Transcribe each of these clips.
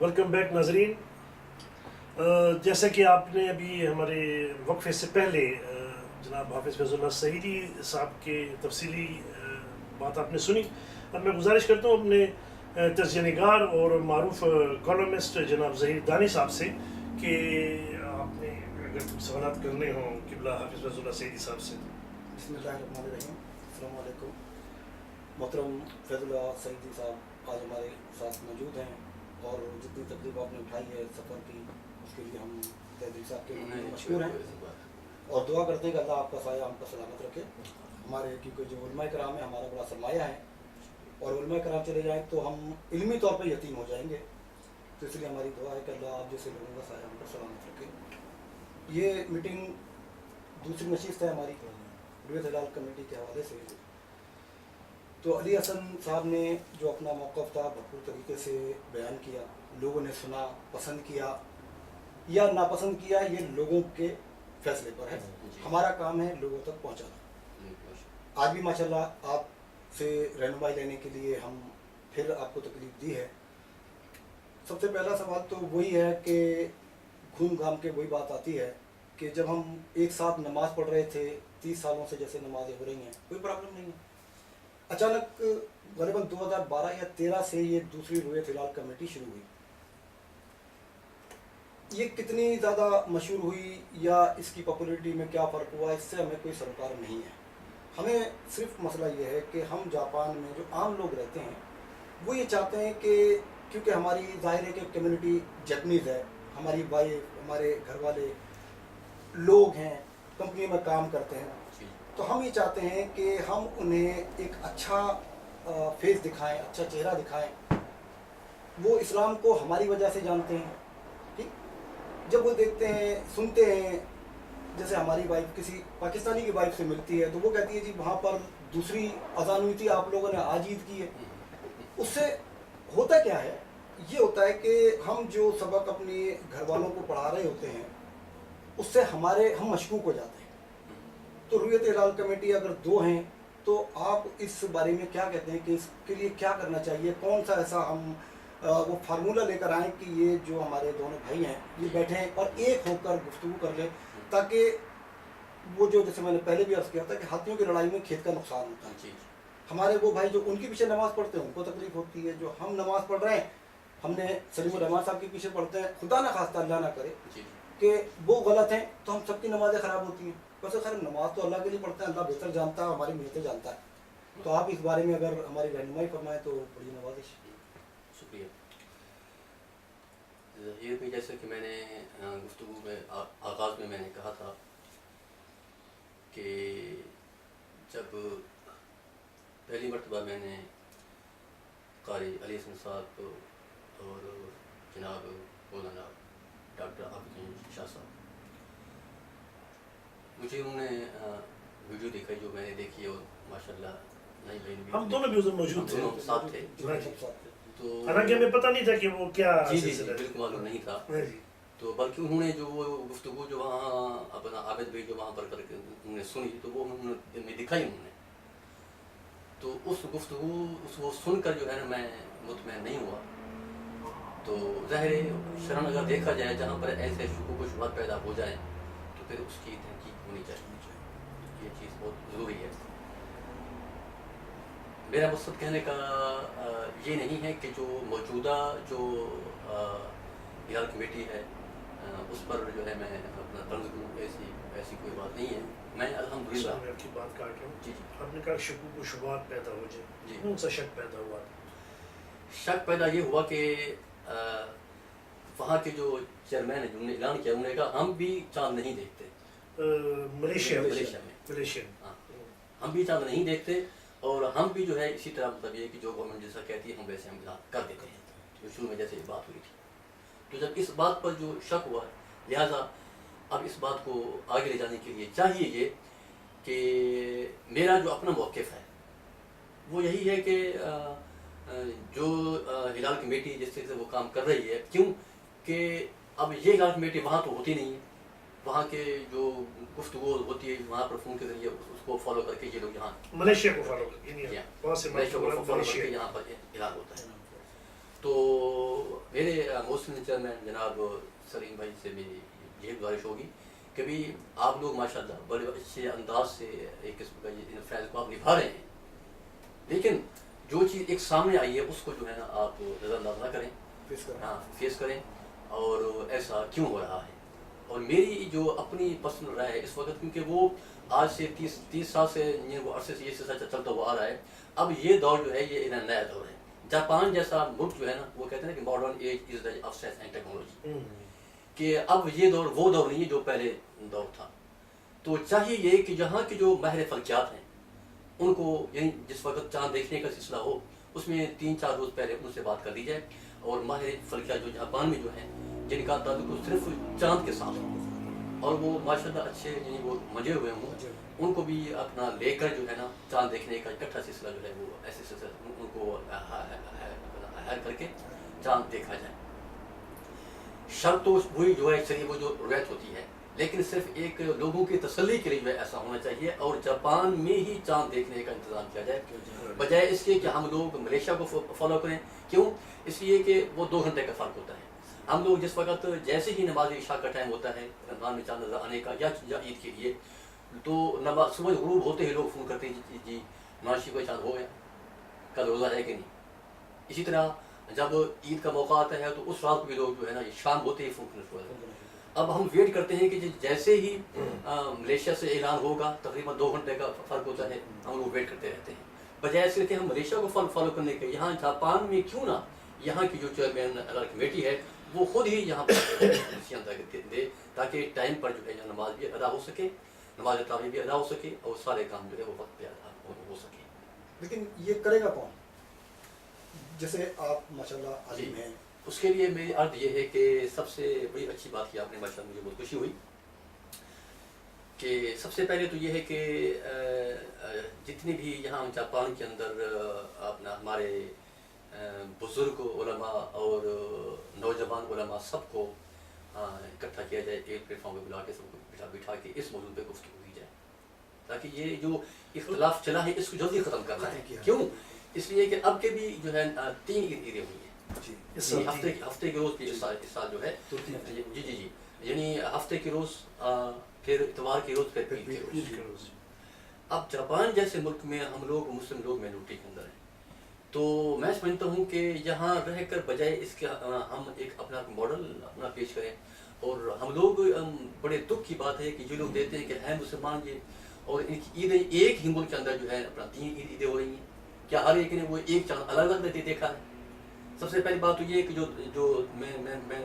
Welcome back ناظرین. جیسا کہ آپ نے ابھی ہمارے وقفے سے پہلے جناب حافظ فیض اللہ سعیدی صاحب کے تفصیلی بات آپ نے سنی. اب میں گزارش کرتا ہوں اپنے تجزیہ نگار اور معروف کالمسٹ جناب ظہیر دانی صاحب سے کہ آپ نے اگر کچھ سوالات کرنے ہوں قبلہ حافظ فیض اللہ سعیدی صاحب سے. بسم اللہ الرحمن الرحیم. السلام علیکم. محترم فیض اللہ سعیدی صاحب آج ہمارے ساتھ موجود ہیں اور جتنی تکلیف آپ نے اٹھائی ہے سفر کی اس کے لیے ہم تحریر صاحب کے مشکور ہیں اور دعا کرتے ہیں کہ اللہ آپ کا سایہ ہم کو سلامت رکھے. ہمارے کیونکہ جو علماء کرام ہیں ہمارا بڑا سرمایہ ہے اور علماء کرام چلے جائیں تو ہم علمی طور پہ یتیم ہو جائیں گے, تو اس لیے ہماری دعا ہے کہ اللہ آپ جیسے لوگوں کا سایہ ہم کو سلامت رکھے. یہ میٹنگ دوسری نشست ہے ہماری رویت ہلال کمیٹی کے حوالے سے. تو علی حسن صاحب نے جو اپنا موقف تھا بھرپور طریقے سے بیان کیا, لوگوں نے سنا, پسند کیا یا ناپسند کیا, یہ لوگوں کے فیصلے پر ہے. ہمارا کام ہے لوگوں تک پہنچانا. آج بھی ماشاءاللہ آپ سے رہنمائی لینے کے لیے ہم پھر آپ کو تکلیف دی ہے. سب سے پہلا سوال تو وہی ہے کہ گھوم گھام کے وہی بات آتی ہے کہ جب ہم ایک ساتھ نماز پڑھ رہے تھے 30 سالوں سے جیسے نمازیں ہو رہی ہیں کوئی پرابلم نہیں ہے, اچانک غالباً 2012 یا 13 سے یہ دوسری رویت ہلال کمیٹی شروع ہوئی. یہ کتنی زیادہ مشہور ہوئی یا اس کی پاپولیرٹی میں کیا فرق ہوا اس سے ہمیں کوئی سروکار نہیں ہے. ہمیں صرف مسئلہ یہ ہے کہ ہم جاپان میں جو عام لوگ رہتے ہیں وہ یہ چاہتے ہیں کہ کیونکہ ہماری ظاہر ہے کہ کمیونٹی جیپنیز ہے, ہماری وائف, ہمارے گھر والے لوگ ہیں, کمپنی میں کام کرتے ہیں, تو ہم یہ چاہتے ہیں کہ ہم انہیں ایک اچھا فیس دکھائیں, اچھا چہرہ دکھائیں. وہ اسلام کو ہماری وجہ سے جانتے ہیں. ٹھیک, جب وہ دیکھتے ہیں سنتے ہیں, جیسے ہماری وائف کسی پاکستانی کی وائف سے ملتی ہے تو وہ کہتی ہے جی وہاں پر دوسری اذان ہوئی تھی آپ لوگوں نے آج عید کی ہے. اس سے ہوتا کیا ہے, یہ ہوتا ہے کہ ہم جو سبق اپنے گھر والوں کو پڑھا رہے ہوتے ہیں اس سے ہم مشکوک ہو جاتے ہیں. تو رویت ہلال کمیٹی اگر 2 ہیں تو آپ اس بارے میں کیا کہتے ہیں کہ اس کے لیے کیا کرنا چاہیے, کون سا ایسا ہم وہ فارمولہ لے کر آئیں کہ یہ جو ہمارے دونوں بھائی ہیں یہ بیٹھیں اور ایک ہو کر گفتگو کر لیں, تاکہ وہ جو جیسے میں نے پہلے بھی عرض کیا تھا کہ ہاتھیوں کی لڑائی میں کھیت کا نقصان ہوتا ہے. ہمارے وہ بھائی جو ان کے پیچھے نماز پڑھتے ہیں ان کو تکلیف ہوتی ہے, جو ہم نماز پڑھ رہے ہیں ہم نے سلیم الرحمان صاحب کے پیچھے پڑھتے ہیں, خدا نہ خواستہ اللہ نہ کرے کہ وہ غلط ہیں تو ہم سب کی نمازیں خراب ہوتی ہیں. ویسے خیر نماز تو اللہ کے لیے پڑھتے ہیں, اللہ بہتر جانتا ہے, ہماری نیتیں جانتا ہے. تو آپ اس بارے میں اگر ہماری رہنمائی فرمائیں تو بڑی نوازش. شکریہ. یہ بھی جیسے کہ میں نے گفتگو میں آغاز میں نے کہا تھا کہ جب پہلی مرتبہ میں نے قاری علی حسن صاحب اور جناب مولانا ڈاکٹر عابد شاہ صاحب, مجھے انہوں نے ویڈیو دکھائی جو میں نے دیکھی اور ماشاءاللہ نئی بہن ہم دونوں بھی اس دن موجود تھے, ساتھ تھے. تو حالانکہ ہمیں پتہ نہیں تھا کہ وہ کیا جی بالکل معلوم نہیں تھا. تو بلکہ انہوں نے جو وہ گفتگو جو وہاں اپنا عابد بھائی جو وہاں پر کر کے انہوں نے سنی تو وہ انہوں نے دکھائی انہوں نے. تو اس گفتگو وہ سن کر جو ہے نا میں مطمئن نہیں ہوا. تو ظاہر شرح اگر دیکھا جائے جہاں پر ایسے شکوک و شبہات پیدا ہو جائیں تو پھر اس کی تحقیق ہونی چاہیے. یہ چیز بہت ضروری ہے. میرا مقصد کہنے کا یہ نہیں ہے کہ جو موجودہ جو ہلال کمیٹی ہے اس پر جو ہے میں اپنا طرز کروں, ایسی کوئی بات نہیں ہے. میں الحمدللہ آپ کی بات کاٹ رہا ہوں. جی آپ نے کہا شکوک و شبہات پیدا ہو جائے, جی کون سا شک پیدا ہوا؟ شک پیدا یہ ہوا کہ وہاں کے جو چیئرمین ہیں جنہوں نے اعلان کیا انہوں نے کہا ہم بھی چاند نہیں دیکھتے. ملیشیا میں ہاں ہم بھی چاند نہیں دیکھتے اور ہم بھی جو ہے اسی طرح مطلب یہ کہ جو گورنمنٹ جیسا کہتی ہے ہم ویسے ہم کر دیتے ہیں. جو شروع میں جیسے بات ہوئی تھی تو جب اس بات پر جو شک ہوا لہٰذا اب اس بات کو آگے لے جانے کے لیے چاہیے یہ کہ میرا جو اپنا موقف ہے وہ یہی ہے کہ جو ہلال کمیٹی جس طرح سے وہ کام کر رہی ہے, کیوں کہ اب یہ ہلال کمیٹی وہاں تو ہوتی نہیں ہے, وہاں کے جو گفتگو ہوتی ہے وہاں پر فون کے ذریعے اس کو فالو کر کے یہ لوگ یہاں ملیشیا کو فالو کر کے یہاں پر اعلان ہوتا ہے. تو میرے محسن چیئرمین جناب سلیم بھائی سے میری یہ گزارش ہوگی کہ بھی آپ لوگ ماشاءاللہ بڑے اچھے انداز سے ایک قسم کا یہ فرائض کو آپ نبھا رہے ہیں، لیکن جو چیز ایک سامنے آئی ہے اس کو جو ہے نا آپ نظر انداز نہ کریں، ہاں فیس کریں، اور ایسا کیوں ہو رہا ہے. اور میری جو اپنی پرسنل رائے ہے اس وقت، کیونکہ وہ آج سے 30 سال سے وہ عرصے سے یہ سلسلہ چلتا ہوا آ رہا ہے، اب یہ دور جو ہے یہ نیا دور ہے. جاپان جیسا ملک جو ہے نا وہ کہتے ہیں نا کہ modern age is the of science and technology, کہ اب یہ دور وہ دور نہیں ہے جو پہلے دور تھا. تو چاہیے یہ کہ جہاں کے جو ماہر فلکیات ہیں ان کو، یعنی جس وقت چاند دیکھنے کا سلسلہ ہو اس میں 3-4 روز پہلے ان سے بات کر لی جائے، اور ماہر فلکیات جو جاپان میں جو ہیں جن کا تعلق صرف چاند کے ساتھ ہو اور وہ ماشاءاللہ اچھے یعنی وہ مجے ہوئے ہوں، ان کو بھی اپنا لے کر جو ہے نا چاند دیکھنے کا اکٹھا سلسلہ جو ہے وہ ایسے سلسلہ ان کو ہائر کر کے چاند دیکھا جائے. شرط تو وہی جو ہے چلیے وہ جو روایت ہوتی ہے، لیکن صرف ایک لوگوں کی تسلی کے لیے جو ہے ایسا ہونا چاہیے، اور جاپان میں ہی چاند دیکھنے کا انتظام کیا جائے، بجائے اس کے کہ ہم لوگ ملیشیا کو فالو کریں. کیوں؟ اس لیے کہ وہ 2 گھنٹے کا فرق ہوتا ہے. ہم لوگ جس وقت جیسے ہی نماز عشاء کا ٹائم ہوتا ہے رمضان میں چاند نظر آنے کا یا عید کے لیے، تو نماز صبح غروب ہوتے ہی لوگ فون کرتے ہیں جی نواز شریف کا چاند ہو گیا، کل روزہ ہے کہ نہیں. اسی طرح جب عید کا موقع آتا ہے تو اس رات بھی لوگ جو ہے نا شام ہوتے ہی فون کرنا شروع کرتے ہیں. اب ہم ویٹ کرتے ہیں کہ جیسے ہی ملیشیا سے اعلان ہوگا تقریباً 2 گھنٹے کا فرق ہوتا ہے، ہم لوگ ویٹ کرتے رہتے ہیں، بجائے اس کے کہ ہم ملیشیا کو فالو کرنے کے. یہاں جاپان میں کیوں نہ یہاں کی جو چیئرمین کمیٹی ہے وہ خود ہی یہاں پر دے تاکہ ٹائم پر جو ہے نماز بھی ادا ہو سکے، نماز تراویح بھی ادا ہو سکے، اور سارے کام جو ہے وہ وقت پہ ادا ہو سکے. لیکن یہ کرے گا کون؟ جیسے آپ ماشاءاللہ عالم ہیں. اس کے لیے میری عرض یہ ہے کہ سب سے بڑی اچھی بات کی آپ نے، ماشاءاللہ مجھے بہت خوشی ہوئی کہ سب سے پہلے تو یہ ہے کہ جتنے بھی یہاں جاپان کے اندر اپنا ہمارے بزرگ علماء اور نوجوان علماء سب کو اکٹھا کیا جائے، ایک پلیٹ فارم پہ بلا کے سب کو بٹھا کے اس موضوع پہ گفتگو کی جائے، تاکہ یہ جو اختلاف چلا ہے اس کو جلدی ختم کرنا ہے. کیوں؟ اس لیے کہ اب کے بھی جو ہے 3 عیدیں ہوئی ہیں ہفتے کے روز بھی اس سال جو ہے جی یعنی ہفتے کے روز، پھر اتوار کے روز، پھر عید کے روز. اب جاپان جیسے ملک میں ہم لوگ مسلم لوگ مائنورٹی کے اندر ہیں، تو میں سمجھتا ہوں کہ یہاں رہ کر بجائے اس کے ہم ایک اپنا ماڈل اپنا پیش کریں. اور ہم لوگ بڑے دکھ کی بات ہے کہ جو لوگ دیتے ہیں کہ ہیں مسلمان یہ، اور ان کی عیدیں ایک ہی ملک کے اندر جو ہے اپنا 3 عیدیں ہو رہی ہیں. کیا ہر ایک نے وہ ایک چاند الگ الگ دیکھا ہے؟ سب سے پہلی بات تو یہ کہ جو میں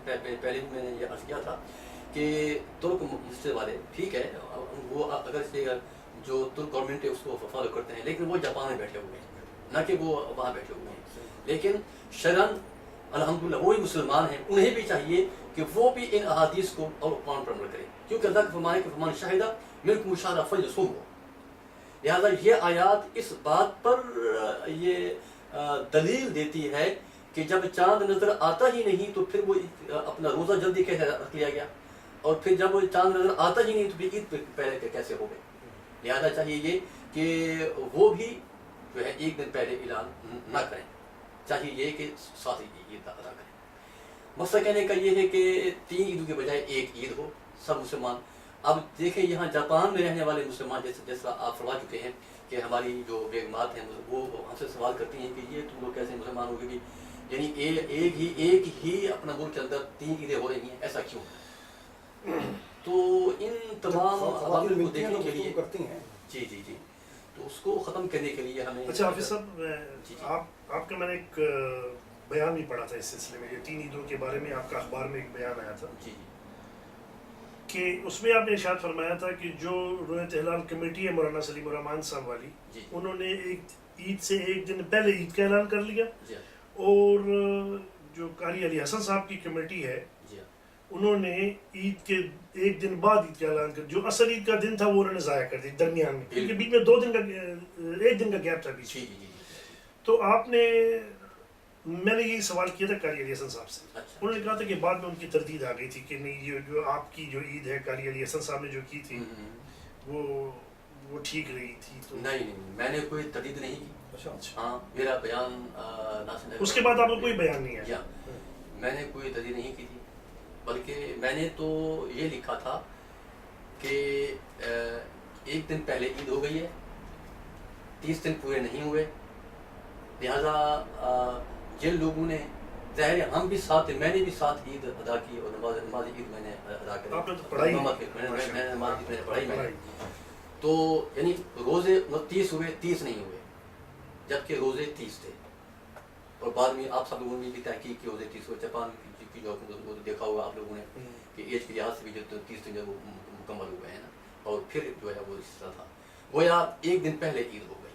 پہلے بھی میں نے یہ عرض کیا تھا کہ ترک مسجد والے ٹھیک ہے، وہ اگر سے جو ترک گورنمنٹ ہے اس کو فالو کرتے ہیں، لیکن وہ جاپان میں بیٹھے ہوئے ہیں، نہ کہ وہ وہاں بیٹھے ہوئے ہیں. لیکن شرعاً الحمدللہ وہی مسلمان ہیں، انہیں بھی چاہیے کہ وہ بھی ان احادیث کو اور قرآن پر عمل کریں، کیونکہ اللہ کے فرمانے کہ فمان شاہدہ منکم الشہر فلیصمہ. لہٰذا یہ آیات اس بات پر یہ دلیل دیتی ہے کہ جب چاند نظر آتا ہی نہیں تو پھر وہ اپنا روزہ جلدی کیسے رکھ لیا گیا، اور پھر جب چاند نظر آتا ہی نہیں تو پھر عید پہلے کیسے ہو گئے. لہٰذا چاہیے یہ کہ وہ بھی جو ہے ایک دن پہلے اعلان نہ کریں، چاہیے یہ کہ ساتھ عید ادا کریں. مسئلہ کہنے کا یہ ہے کہ 3 عیدوں کے بجائے ایک عید ہو سب مسلمان. اب دیکھیں یہاں جاپان میں رہنے والے مسلمان جیسا آپ فرما چکے ہیں کہ ہماری جو بیگمات ہیں وہ ہم سے سوال کرتی ہیں کہ یہ تم لوگ کیسے مسلمان ہو گئے، یعنی ایک ہی اپنا ملک کے اندر 3 عیدیں ہو رہی ہیں، ایسا کیوں؟ تو ان تمام عوامل کو دیکھنے کے لیے کرتی ہیں جی تو اس کو ختم کرنے کے لیے ہمیں. اچھا حافظ صاحب، آپ کا میں نے ایک بیان بھی پڑھا تھا اس سلسلے میں، 3 عیدوں کے بارے میں آپ کا اخبار میں ایک بیان آیا تھا جی کہ اس میں آپ نے ارشاد فرمایا تھا کہ جو رویت ہلال کمیٹی ہے مولانا سلیم الرحمان صاحب والی، انہوں نے ایک عید سے ایک دن پہلے عید کا اعلان کر لیا، اور جو قاری علی حسن صاحب کی کمیٹی ہے انہوں نے عید کے ایک دن بعد عید کا اعلان کر، جو اصل عید کا دن تھا وہ انہوں نے ضائع کر دی درمیان میں، کیونکہ بیچ میں 2 دن کا 1 دن کا گیپ تھا بیچ میں. تو آپ نے، میں نے یہی سوال کیا تھا قاری علی حسن صاحب سے، انہوں نے کہا تھا کہ بعد میں ان کی تردید آ گئی تھی کہ نہیں یہ جو آپ کی جو عید ہے قاری علی حسن صاحب نے جو کی تھی وہ ٹھیک رہی تھی. تو نہیں میں نے کوئی تردید نہیں کی. ہاں میرا بیان اس کے بعد آپ کو کوئی بیان نہیں ہے. میں نے کوئی تجدید نہیں کی تھی، بلکہ میں نے تو یہ لکھا تھا کہ ایک دن پہلے عید ہو گئی ہے، 30 دن پورے نہیں ہوئے، لہٰذا جن لوگوں نے، ظاہر ہے ہم بھی ساتھ تھے، میں نے بھی ساتھ عید ادا کی اور نماز عید میں نے ادا کری، آپ نے تو پڑھائی میں نے نماز عید میں نے پڑھائی میں نے، تو یعنی روزے 30 ہوئے، 30 نہیں ہوئے، جبکہ روزے 30 تھے، اور بعد میں آپ سب لوگوں نے بھی تحقیق کی، روزے 30 ہوئے، جاپان کی جو وہ دیکھا ہوگا آپ لوگوں نے کہ ایج کے لحاظ سے بھی جو 30 دن جو وہ مکمل ہو گئے ہیں نا، اور پھر جو ہے وہ اس طرح تھا، گویا ایک دن پہلے عید ہو گئی،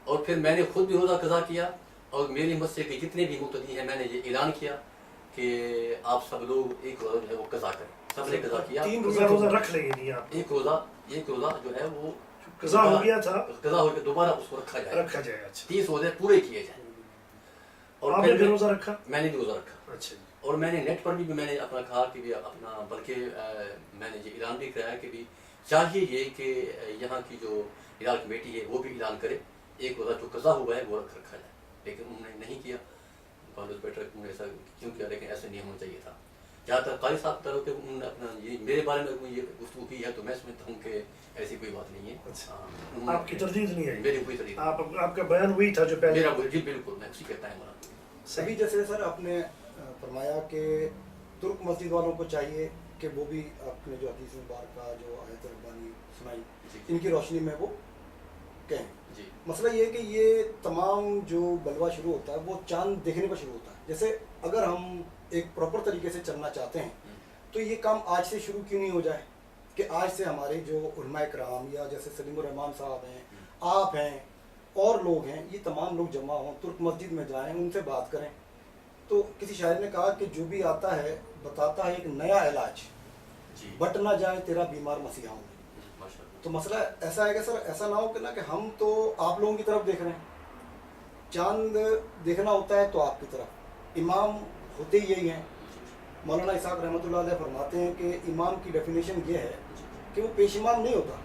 اور پھر میں نے خود بھی روزہ قضا کیا، اور میری مسجد کے جتنے بھی مقتدی ہیں میں نے یہ اعلان کیا کہ آپ سب لوگ ایک روزہ جو ہے وہ قضا کریں، سب نے قضا کیا، 3 روزہ رکھ لیں گے آپ، ایک روزہ جو ہے وہ قضا ہو گیا تھا، قضا ہو کے دوبارہ اس کو رکھا جائے، اچھا 30 روزے پورے کیے جائیں، اور آپ نے بھی روزہ رکھا؟ میں نے بھی روزہ رکھا، اچھا، اور میں نے نیٹ پر بھی میں نے اپنا کہا کہ بھی اپنا، بلکہ میں نے یہ اعلان بھی کرایا کہ بھی چاہیے یہ کہ یہاں کی جو ہلال کمیٹی ہے وہ بھی اعلان کرے ایک روزہ جو قضا ہوا ہے وہ رکھا جائے، لیکن انہوں نے نہیں کیا، بیٹر انہوں نے ایسا کیوں کیا، لیکن ایسا نہیں ہونا چاہیے تھا، جہاں تک قاری صاحب طرف کہ انہوں نے اپنا یہ میرے بارے میں یہ گفتگو کی ہے تو میں سمجھتا ہوں کہ ایسی کوئی بات نہیں ہے، آپ کی تردید نہیں ہے، میری کوئی تردید، آپ کا بیان وہی تھا جو پہلے، میرا جی بالکل میں اسی کہتا ہے، سبھی جیسے سر آپ نے فرمایا کہ ترک مسجد والوں کو چاہیے کہ وہ بھی اپنے جو حدیث مبارکہ جو آیت ربانی سنائی ان کی روشنی میں وہ کہیں، جی مسئلہ یہ ہے کہ یہ تمام جو بلوا شروع ہوتا ہے وہ چاند دیکھنے پر شروع ہوتا ہے، جیسے اگر ہم ایک پراپر طریقے سے چلنا چاہتے ہیں تو یہ کام آج سے شروع کیوں نہیں ہو جائے کہ آج سے ہمارے جو علماء کرام یا جیسے سلیم الرحمان صاحب ہیں، آپ ہیں اور لوگ ہیں، یہ تمام لوگ جمع ہوں، ترک مسجد میں جائیں، ان سے بات کریں، تو کسی شاعر نے کہا کہ جو بھی آتا ہے بتاتا ہے ایک نیا علاج، بٹ نہ جائے تیرا بیمار مسیحا ہوں، تو مسئلہ ایسا ہے کہ سر ایسا نہ ہو کہ نا کہ ہم تو آپ لوگوں کی طرف دیکھ رہے ہیں، چاند دیکھنا ہوتا ہے تو آپ کی طرف، امام ہوتے ہی یہی ہیں، مولانا اسحاق رحمۃ اللہ علیہ فرماتے ہیں کہ امام کی ڈیفینیشن یہ ہے کہ وہ پیش امام نہیں ہوتا،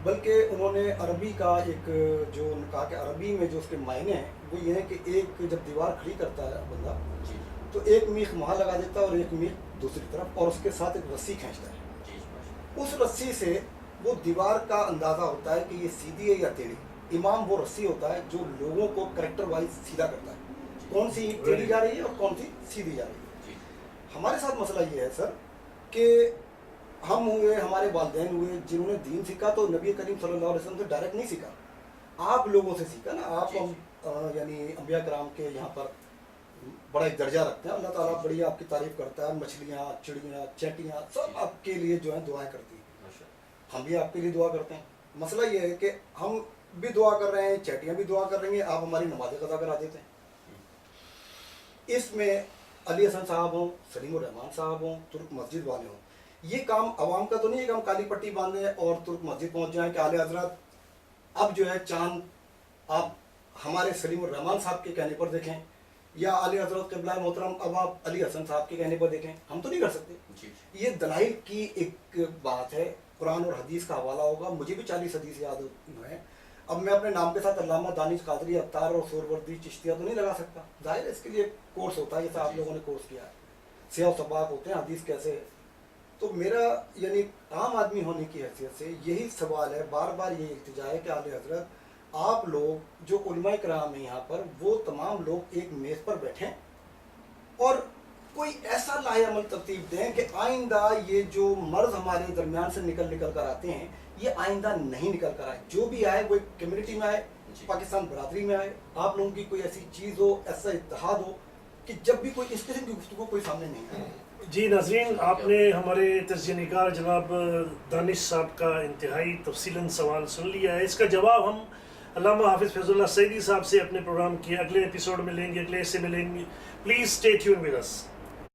بلکہ انہوں نے عربی کا ایک جو انہوں نے کہا کہ عربی میں جو اس کے معنی ہیں وہ یہ ہے کہ ایک جب دیوار کھڑی کرتا ہے بندہ تو ایک میخ وہاں لگا دیتا ہے اور ایک میخ دوسری طرف، اور اس کے ساتھ ایک رسی کھینچتا ہے، اس رسی سے وہ دیوار کا اندازہ ہوتا ہے کہ یہ سیدھی ہے یا ٹیڑھی، امام وہ رسی ہوتا ہے جو لوگوں کو کریکٹر وائز سیدھا کرتا ہے، کون سی ٹیڑھی جا رہی ہے اور کون سی سیدھی جا رہی ہے۔ ہمارے ساتھ مسئلہ یہ ہے سر کہ ہم ہوئے، ہمارے والدین ہوئے، جنہوں نے دین سیکھا تو نبی کریم صلی اللہ علیہ وسلم سے ڈائریکٹ نہیں سیکھا، آپ لوگوں سے سیکھا نا، آپ یعنی انبیاء کرام کے یہاں پر بڑا ایک درجہ رکھتے ہیں، اللہ تعالیٰ بڑی آپ کی تعریف کرتا ہے، مچھلیاں، چڑیاں، چیٹیاں سب آپ کے لیے جو ہیں دعائیں کرتی ہیں، ہم بھی آپ کے لیے دعا کرتے ہیں، مسئلہ یہ ہے کہ ہم بھی دعا کر رہے ہیں، چیٹیاں بھی دعا کر رہی ہیں، آپ ہماری نمازیں قضا کرا دیتے ہیں، اس میں علی حسن صاحب ہوں، سلیم الرحمان صاحب ہوں، ترک مسجد والے ہوں، یہ کام عوام کا تو نہیں ہے کہ ہم کالی پٹی باندھیں اور ترک مسجد پہنچ جائیں کہ اعلی حضرت اب جو ہے چاند آپ ہمارے سلیم الرحمان صاحب کے کہنے پر دیکھیں، یا اعلی حضرت قبلہ محترم اب آپ علی حسن صاحب کے کہنے پر دیکھیں، ہم تو نہیں کر سکتے، یہ دلائل کی ایک بات ہے، قرآن اور حدیث کا حوالہ ہوگا، مجھے بھی 40 حدیث یاد ہے، اب میں اپنے نام کے ساتھ علامہ دانش قادری عطار اور سہروردی چشتیہ تو نہیں لگا سکتا، ظاہر ہے اس کے لیے کورس ہوتا ہے، جیسا آپ لوگوں نے کورس کیا ہے، سیاہ و سباق ہوتے ہیں، حدیث کیسے ہے، تو میرا یعنی عام آدمی ہونے کی حیثیت سے یہی سوال ہے، بار بار یہ التجا ہے کہ اعلی حضرت آپ لوگ جو علماء کرام ہیں یہاں پر وہ تمام لوگ ایک میز پر بیٹھیں اور کوئی ایسا لاہ عمل ترتیب دیں کہ آئندہ یہ جو مرض ہمارے درمیان سے نکل کر آتے ہیں یہ آئندہ نہیں نکل کر آئے، جو بھی آئے وہ ایک کمیونٹی میں آئے، پاکستان برادری میں آئے، آپ لوگوں کی کوئی ایسی چیز ہو، ایسا اتحاد ہو کہ جب بھی کوئی اس قسم کی گفتگو کوئی سامنے نہیں آئے۔ جی ناظرین، آپ نے ہمارے تجزیہ نگار جناب دانش صاحب کا انتہائی تفصیلاً سوال سن لیا ہے، اس کا جواب ہم علامہ حافظ فیض اللہ سعیدی صاحب سے اپنے پروگرام کے اگلے ایپیسوڈ میں لیں گے، اگلے حصے میں لیں گے، please stay tune with us.